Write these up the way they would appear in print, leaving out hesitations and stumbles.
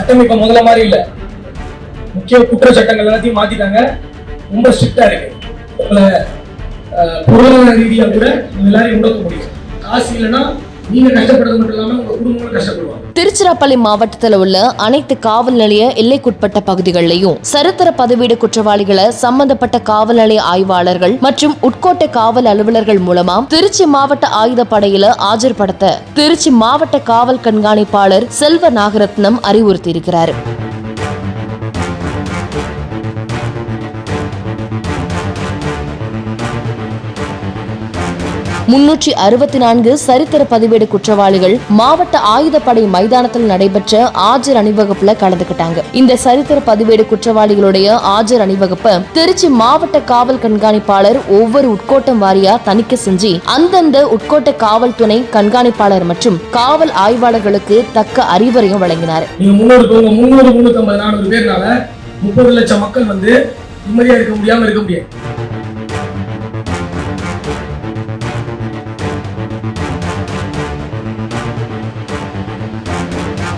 சட்டம் இப்ப முதல்ல மாதிரி இல்ல. முக்கிய குற்ற சட்டங்கள் எல்லாத்தையும் மாத்திட்டாங்க. ரொம்ப ஸ்ட்ரிக்டா இருக்கு. பொருளாதார ரீதியா கூட எல்லாரையும் முடக்க முடியும். காசு இல்லைன்னா நீங்க கஷ்டப்படுறது மட்டும் இல்லாம உங்க குடும்பங்களும் கஷ்டப்படுவாங்க. திருச்சிராப்பள்ளி மாவட்டத்தில் உள்ள அனைத்து காவல் நிலைய எல்லைக்குட்பட்ட பகுதிகளிலும் சரித்திர பதிவேடு குற்றவாளிகளை சம்பந்தப்பட்ட காவல் நிலைய ஆய்வாளர்கள் மற்றும் உட்கோட்ட காவல் அலுவலர்கள் மூலமா திருச்சி மாவட்ட ஆயுதப்படையில ஆஜர்படுத்த திருச்சி மாவட்ட காவல் கண்காணிப்பாளர் செல்வ நாகரத்னம் அறிவுறுத்தியிருக்கிறார். 364 சரித்திர பதிவேடு குற்றவாளிகள் மாவட்ட ஆயுதப்படை மைதானத்தில் நடைபெற்ற ஆஜர் அணிவகுப்புல கலந்துக்கிட்டாங்க. இந்த சரித்திர பதிவேடு குற்றவாளிகளுடைய ஆஜர் அணிவகுப்பை திருச்சி மாவட்ட காவல் கண்காணிப்பாளர் ஒவ்வொரு உட்கோட்டம் வாரியா தணிக்கை செஞ்சு அந்தந்த உட்கோட்ட காவல் துணை கண்காணிப்பாளர் மற்றும் காவல் ஆய்வாளர்களுக்கு தக்க அறிவுரையும் வழங்கினார். 300-350-400 பேர்னால 30 லட்சம் மக்கள் நிம்மதியா இருக்க முடியாது.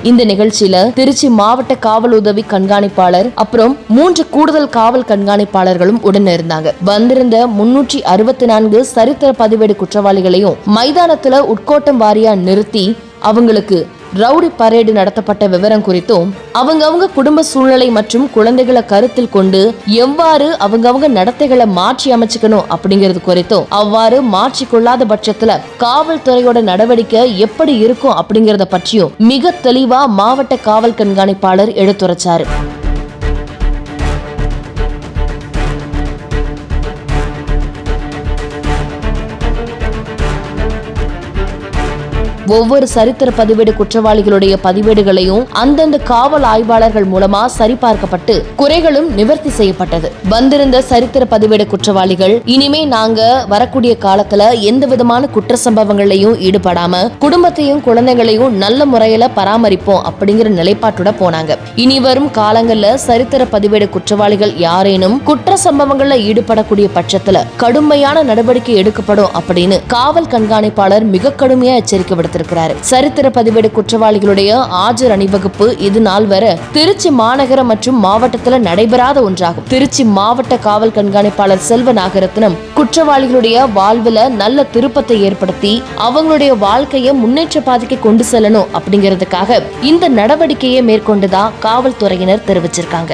இந்த நிகழ்ச்சியில திருச்சி மாவட்ட காவல் உதவி கண்காணிப்பாளர் அப்புறம் 3 கூடுதல் காவல் கண்காணிப்பாளர்களும் உடன் இருந்தாங்க. வந்திருந்த 364 சரித்திர பதிவேடு குற்றவாளிகளையும் மைதானத்துல உட்கோட்டம் வாரியா நிறுத்தி அவங்களுக்கு ரவுடி பரேடு நடத்தப்பட்ட விவரம் குறித்தும் அவங்க குடும்ப சூழ்நிலை மற்றும் குழந்தைகளை கருத்தில் கொண்டு எவ்வாறு அவங்க நடத்தைகளை மாற்றி அமைச்சுக்கணும் அப்படிங்கிறது குறித்தும் அவ்வாறு மாற்றிக்கொள்ளாத பட்சத்துல காவல்துறையோட நடவடிக்கை எப்படி இருக்கும் அப்படிங்கறத பற்றியும் மிக தெளிவா மாவட்ட காவல் கண்காணிப்பாளர் எடுத்துரைச்சாரு. ஒவ்வொரு சரித்திர பதிவேடு குற்றவாளிகளுடைய பதிவேடுகளையும் அந்தந்த காவல் ஆய்வாளர்கள் மூலமா சரிபார்க்கப்பட்டு குறைகளும் நிவர்த்தி செய்யப்பட்டது. வந்திருந்த சரித்திர பதிவேடு குற்றவாளிகள் இனிமே நாங்க வரக்கூடிய காலத்துல எந்த விதமான குற்ற சம்பவங்களையும் ஈடுபடாம குடும்பத்தையும் குழந்தைகளையும் நல்ல முறையில பராமரிப்போம் அப்படிங்கிற நிலைப்பாட்டோட போனாங்க. இனி வரும் காலங்கள்ல சரித்திர பதிவேடு குற்றவாளிகள் யாரேனும் குற்ற சம்பவங்கள்ல ஈடுபடக்கூடிய பட்சத்துல கடுமையான நடவடிக்கை எடுக்கப்படும் அப்படின்னு காவல் கண்காணிப்பாளர் மிக கடுமையா எச்சரிக்கை விடுத்தார். சரித்திர பதிவேடு குற்றவாளிகளுடைய ஆஜர் அணிவகுப்பு இது நாள் வரை திருச்சி மாநகர மற்றும் மாவட்டத்தில் நடைபெறாத ஒன்றாகும். திருச்சி மாவட்ட காவல் கண்காணிப்பாளர் செல்வ நாகரத்னம் குற்றவாளிகளுடைய வாழ்வுல நல்ல திருப்பத்தை ஏற்படுத்தி அவங்களுடைய வாழ்க்கையை முன்னேற்ற பாதைக்கு கொண்டு செல்லணும் அப்படிங்கிறதுக்காக இந்த நடவடிக்கையை மேற்கொண்டுதா காவல்துறையினர் தெரிவிச்சிருக்காங்க.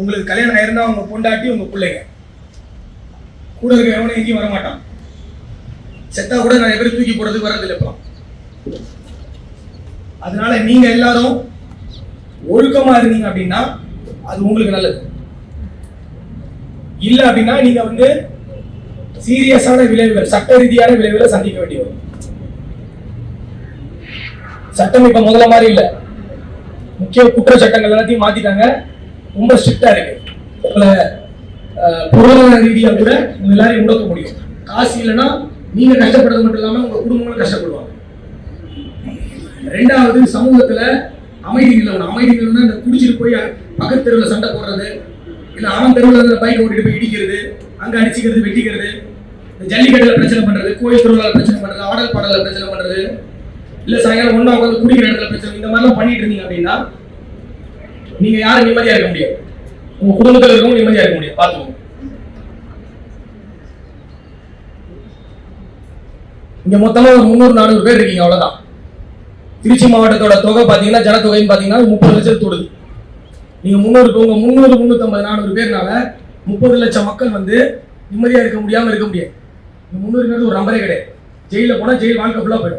உங்களுக்கு கல்யாணம் ஆயிருந்தா உங்க பொண்டாட்டி உங்க பிள்ளைங்க கூட இருக்க எவனும் எங்கேயும் வரமாட்டான். செத்தா கூட நிறைய பேர் தூக்கி போடுறதுக்கு வரதில்லை. அதனால நீங்க எல்லாரும் ஒழுக்கமா இருந்தீங்க அப்படின்னா அது உங்களுக்கு நல்லது. இல்ல அப்படின்னா நீங்க சீரியஸான விளைவுகள், சட்ட ரீதியான விளைவுகளை சந்திக்க வேண்டி வரும். சட்டம் இப்ப முதல்ல மாதிரி இல்ல. முக்கிய குற்ற சட்டங்கள் எல்லாத்தையும் மாத்திட்டாங்க. ரொம்ப ஸ்ட்ரிக்டா இருக்கு. பொருளாதார ரீதியா கூட எல்லாரையும் முடக்க முடியும். காசு இல்லைன்னா நீங்க கஷ்டப்படுறது மட்டும் இல்லாம உங்க குடும்பங்களும் கஷ்டப்படுவாங்க. ரெண்டாவது, சமூகத்துல அமைதி நிலவணும். அமைதி நிலவனா இந்த குடிச்சிட்டு போய் பக்கத்து தெருவில் சண்டை போடுறது, இல்ல அவன் தெருவில் பைக் ஓட்டிட்டு போய் இடிக்கிறது, அங்க அடிச்சுக்கிறது, வெட்டிக்கிறது, இந்த ஜல்லிக்கட்டுல பிரச்சனை பண்றது, கோயில் திருவிழாவில் பிரச்சனை பண்றது, ஆடல் பாடல பிரச்சனை பண்றது, இல்ல சாயங்காலம் ஒண்ணா உட்காந்து குடிக்கிற இடத்துல பிரச்சனை, இந்த மாதிரிலாம் பண்ணிட்டு இருந்தீங்க அப்படின்னா நீங்க யாரும் நிம்மதியா இருக்க முடியாது. உங்க குடும்பத்தில் இருக்கவும் நிம்மதியா இருக்க முடியாது. பாத்துக்கோங்க. இங்க மொத்தமா ஒரு 300-400 பேர் இருக்கீங்க, அவ்வளவுதான். திருச்சி மாவட்டத்தோட தொகை பாத்தீங்கன்னா ஜனத்தொகைன்னு பாத்தீங்கன்னா 30 லட்சம் தொடுது. நீங்க 300-350-400 பேர்னால 30 லட்சம் மக்கள் நிம்மதியா இருக்க முடியாம இருக்க முடியாது. 300 ஒரு நம்பரே கிடையாது. ஜெயில போனா ஜெயில் வாழ்க்கை ஃபுல்லா போயிடும்.